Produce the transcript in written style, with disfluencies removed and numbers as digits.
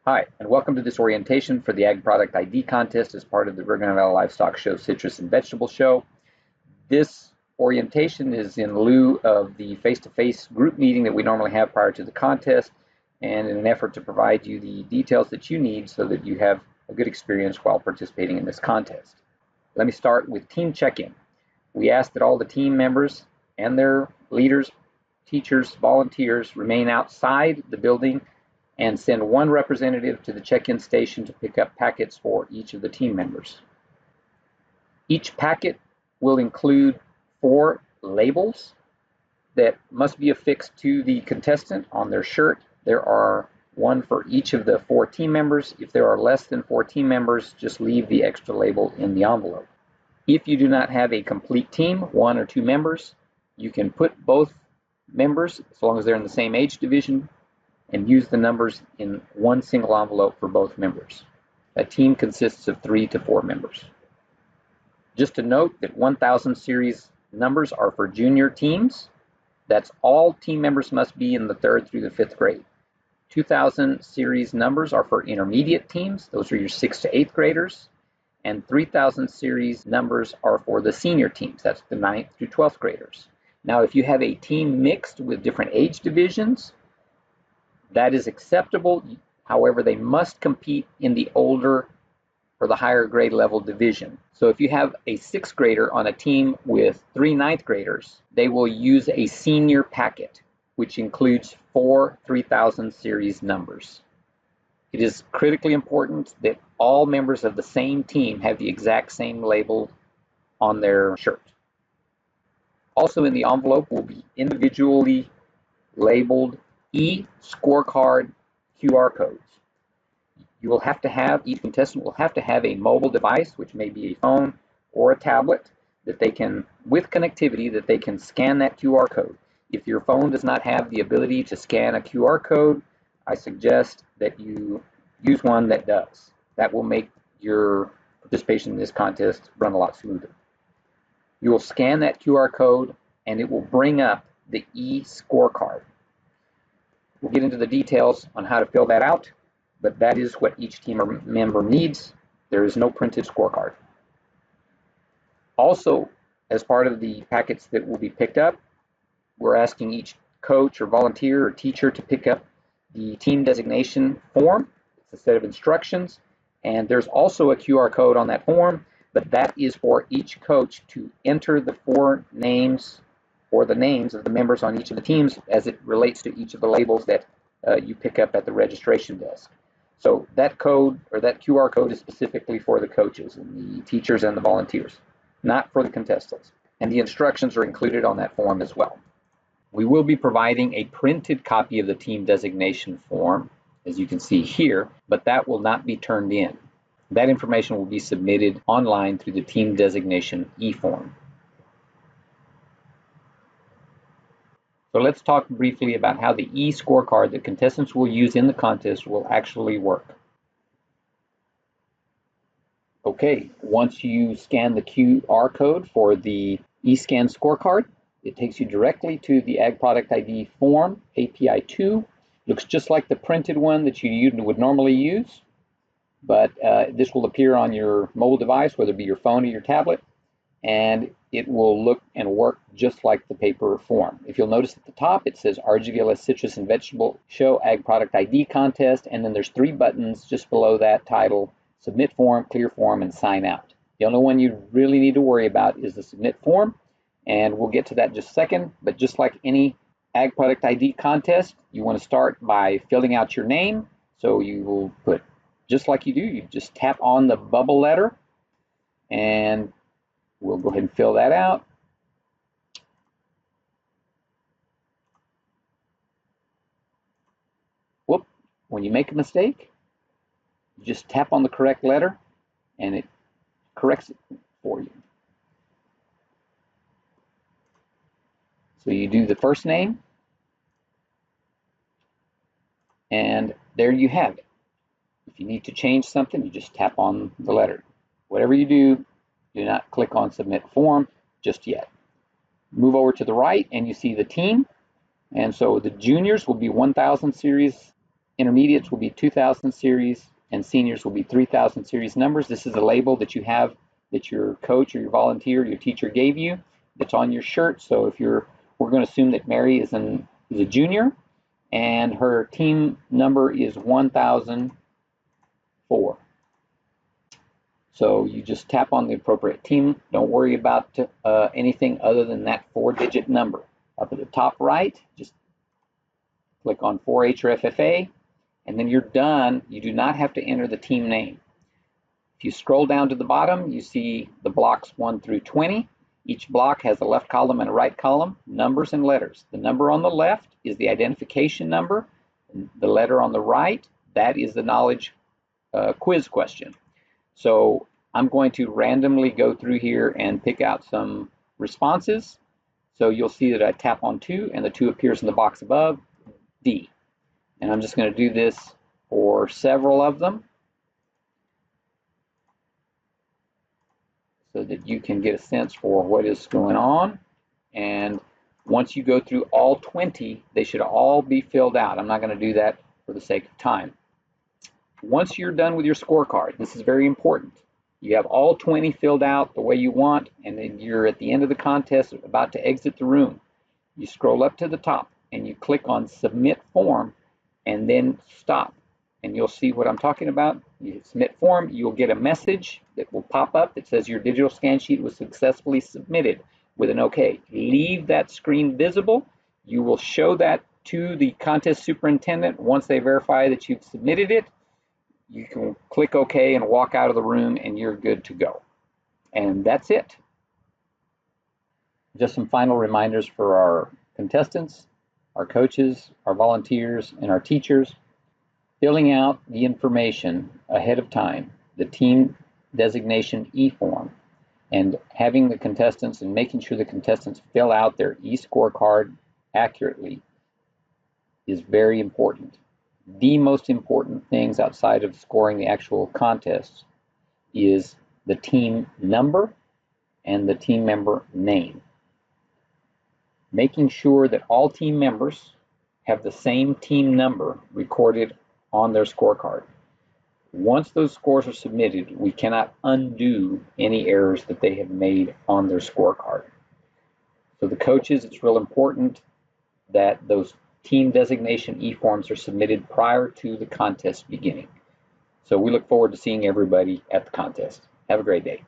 Hi, and welcome to this orientation for the Ag Product ID contest as part of the RGVLS Livestock Show Citrus and Vegetable Show. This orientation is in lieu of the face-to-face group meeting that we normally have prior to the contest, and in an effort to provide you the details that you need so that you have a good experience while participating in this contest. Let me start with team check-in. We ask that all the team members and their leaders, teachers, volunteers remain outside the building and send one representative to the check-in station to pick up packets for each of the team members. Each packet will include 4 labels that must be affixed to the contestant on their shirt. There are one for each of the 4 team members. If there are less than 4 team members, just leave the extra label in the envelope. If you do not have a complete team, 1 or 2 members, you can put both members, as long as they're in the same age division, and use the numbers in one single envelope for both members. A team consists of 3 to 4 members. Just to note that 1000 series numbers are for junior teams. That's all team members must be in the 3rd through the 5th grade. 2000 series numbers are for intermediate teams. Those are your 6th to 8th graders. And 3000 series numbers are for the senior teams. That's the 9th through 12th graders. Now, if you have a team mixed with different age divisions, that is acceptable. However, they must compete in the older or the higher grade level division. So if you have a 6th grader on a team with 3 9th graders, they will use a senior packet, which includes 4 3000 series numbers. It is critically important that all members of the same team have the exact same label on their shirt. Also in the envelope will be individually labeled e-scorecard QR codes. You will have to have, each contestant will have to have a mobile device, which may be a phone or a tablet, that they can, with connectivity, that they can scan that QR code. If your phone does not have the ability to scan a QR code, I suggest that you use one that does. That will make your participation in this contest run a lot smoother. You will scan that QR code and it will bring up the e-scorecard. We'll get into the details on how to fill that out, but that is what each team member needs. There is no printed scorecard. Also, as part of the packets that will be picked up, we're asking each coach or volunteer or teacher to pick up the team designation form. It's a set of instructions, and there's also a QR code on that form, but that is for each coach to enter the 4 names or the names of the members on each of the teams as it relates to each of the labels that you pick up at the registration desk. So that code or that QR code is specifically for the coaches and the teachers and the volunteers, not for the contestants. And the instructions are included on that form as well. We will be providing a printed copy of the team designation form, as you can see here, but that will not be turned in. That information will be submitted online through the team designation e-form. So let's talk briefly about how the e-scorecard that contestants will use in the contest will actually work. Okay, once you scan the QR code for the e-scan scorecard, it takes you directly to the Ag Product ID form, API 2. Looks just like the printed one that you would normally use, but this will appear on your mobile device, whether it be your phone or your tablet, and it will look and work just like the paper form. If you'll notice at the top, it says RGVLS Citrus and Vegetable Show Ag Product ID Contest, and then there's 3 buttons just below that title: Submit Form, Clear Form, and Sign Out. The only one you really need to worry about is the Submit Form, and we'll get to that in just a second. But just like any Ag Product ID contest, you want to start by filling out your name. So you will put, just like you just tap on the bubble letter, and we'll go ahead and fill that out. Whoop, when you make a mistake, you just tap on the correct letter and it corrects it for you. So you do the first name, and there you have it. If you need to change something, you just tap on the letter. Whatever you do not click on Submit Form just yet. Move over to the right and you see the team. And so the juniors will be 1000 series intermediates will be 2000 series, and seniors will be 3000 series numbers. This is a label that you have that your coach or your volunteer, your teacher gave you, that's on your shirt. So if we're going to assume that Mary is a junior, and her team number is 1004. So you just tap on the appropriate team. Don't worry about anything other than that 4-digit number. Up at the top right, just click on 4-H or FFA, and then you're done. You do not have to enter the team name. If you scroll down to the bottom, you see the blocks 1 through 20. Each block has a left column and a right column, numbers and letters. The number on the left is the identification number. The letter on the right, that is the knowledge quiz question. So I'm going to randomly go through here and pick out some responses. So you'll see that I tap on 2, and the 2 appears in the box above, D. And I'm just going to do this for several of them so that you can get a sense for what is going on. And once you go through all 20, they should all be filled out. I'm not going to do that for the sake of time. Once you're done with your scorecard, this is very important. You have all 20 filled out the way you want, and then you're at the end of the contest, about to exit the room. You scroll up to the top and you click on Submit Form, and then stop. And you'll see what I'm talking about. You submit form, you'll get a message that will pop up that says your digital scan sheet was successfully submitted with an OK. Leave that screen visible. You will show that to the contest superintendent. Once they verify that you've submitted it, you can click OK and walk out of the room, and you're good to go. And that's it. Just some final reminders for our contestants, our coaches, our volunteers, and our teachers. Filling out the information ahead of time, the team designation e-form, and having the contestants and making sure the contestants fill out their e-scorecard accurately is very important. The most important things outside of scoring the actual contest is the team number and the team member name. Making sure that all team members have the same team number recorded on their scorecard. Once those scores are submitted, we cannot undo any errors that they have made on their scorecard. So the coaches, it's real important that those team designation e-forms are submitted prior to the contest beginning. So we look forward to seeing everybody at the contest. Have a great day.